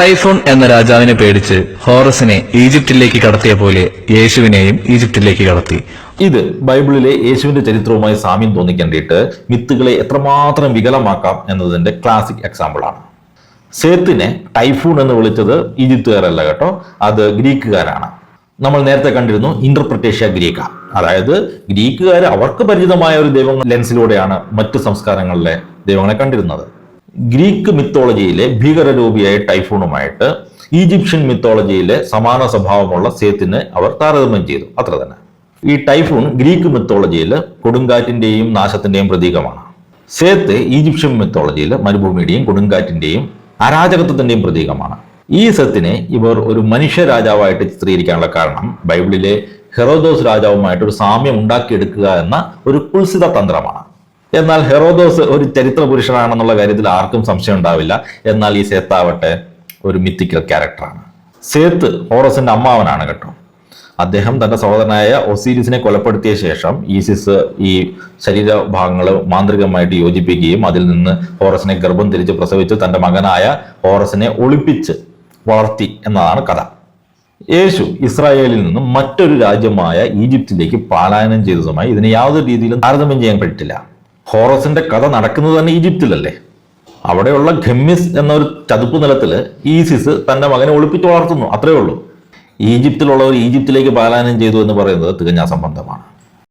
Typhoon എന്ന രാജാവിനെ പേടിച്ച് ഹോറസിനെ ഈജിപ്തിലേക്ക് കടത്തിയ പോലെ യേശുവിനെയും ഈജിപ്തിലേക്ക് കടത്തി. ഇത് ബൈബിളിലെ യേശുവിന്റെ ചരിത്രവുമായി സാമ്യം തോന്നിക്കേണ്ടിയിട്ട് മിത്തുകളെ എത്രമാത്രം വികലമാക്കാം എന്നതിന്റെ ക്ലാസിക് എക്സാമ്പിൾ ആണ്. സേത്തിനെ ടൈഫൂൺ എന്ന് വിളിച്ചത് ഈജിപ്തുകാരല്ല കേട്ടോ, അത് ഗ്രീക്കുകാരാണ്. നമ്മൾ നേരത്തെ കണ്ടിരുന്നു ഇന്റർപ്രിറ്റേഷ്യ ഗ്രീക്ക, അതായത് ഗ്രീക്കുകാർ അവർക്ക് പരിചിതമായ ഒരു ദൈവ ലെൻസിലൂടെയാണ് മറ്റു സംസ്കാരങ്ങളിലെ ദൈവങ്ങളെ കണ്ടിരുന്നത്. ഗ്രീക്ക് മിത്തോളജിയിലെ ഭീകരരൂപിയായ ടൈഫൂണുമായിട്ട് ഈജിപ്ഷ്യൻ മിത്തോളജിയിലെ സമാന സ്വഭാവമുള്ള സേത്തിനെ അവർ താരതമ്യം ചെയ്തു, അത്ര തന്നെ. ഈ ടൈഫൂൺ ഗ്രീക്ക് മിത്തോളജിയിൽ കൊടുങ്കാറ്റിന്റെയും നാശത്തിന്റെയും പ്രതീകമാണ്. സേത്ത് ഈജിപ്ഷ്യൻ മിത്തോളജിയിൽ മരുഭൂമിയുടെയും കൊടുങ്കാറ്റിന്റെയും അരാജകത്വത്തിന്റെയും പ്രതീകമാണ്. ഈ സത്തിനെ ഇവർ ഒരു മനുഷ്യ രാജാവായിട്ട് ചിത്രീകരിക്കാനുള്ള കാരണം ബൈബിളിലെ ഹെറോദോസ് രാജാവുമായിട്ട് ഒരു സാമ്യം ഉണ്ടാക്കിയെടുക്കുക എന്ന ഒരു കുൽസിത തന്ത്രമാണ്. എന്നാൽ ഹെറോദോസ് ഒരു ചരിത്ര പുരുഷനാണെന്നുള്ള കാര്യത്തിൽ ആർക്കും സംശയം ഉണ്ടാവില്ല. എന്നാൽ ഈ സേത്താവട്ടെ ഒരു മിത്തിക്കൽ ക്യാരക്ടറാണ്. സേത്ത് ഹോറസിന്റെ അമ്മാവനാണ് കേട്ടോ. അദ്ദേഹം തന്റെ സഹോദരനായ ഒസീരിസിനെ കൊലപ്പെടുത്തിയ ശേഷം ഈസിസ് ഈ ശരീരഭാഗങ്ങൾ മാന്ത്രികമായിട്ട് യോജിപ്പിക്കുകയും അതിൽ നിന്ന് ഹോറസിനെ ഗർഭം തിരിച്ച് പ്രസവിച്ച് തന്റെ മകനായ ഹോറസിനെ ഒളിപ്പിച്ച് വളർത്തി എന്നതാണ് കഥ. യേശു ഇസ്രായേലിൽ നിന്നും മറ്റൊരു രാജ്യമായ ഈജിപ്തിലേക്ക് പലായനം ചെയ്തതുമായി ഇതിനെ യാതൊരു രീതിയിലും താരതമ്യം ചെയ്യാൻ പറ്റില്ല. ഹോറസിന്റെ കഥ നടക്കുന്നത് തന്നെ ഈജിപ്തിലല്ലേ. അവിടെയുള്ള ഖമ്മിസ് എന്നൊരു ചതുപ്പ് നിലത്തില് ഈസിസ് തന്റെ മകനെ ഒളിപ്പിച്ച് വളർത്തുന്നു, അത്രേ ഉള്ളൂ. ഈജിപ്തിലുള്ളവർ ഈജിപ്തിലേക്ക് പലായനം ചെയ്തു എന്ന് പറയുന്നത് തികഞ്ഞ അസംബന്ധമാണ്.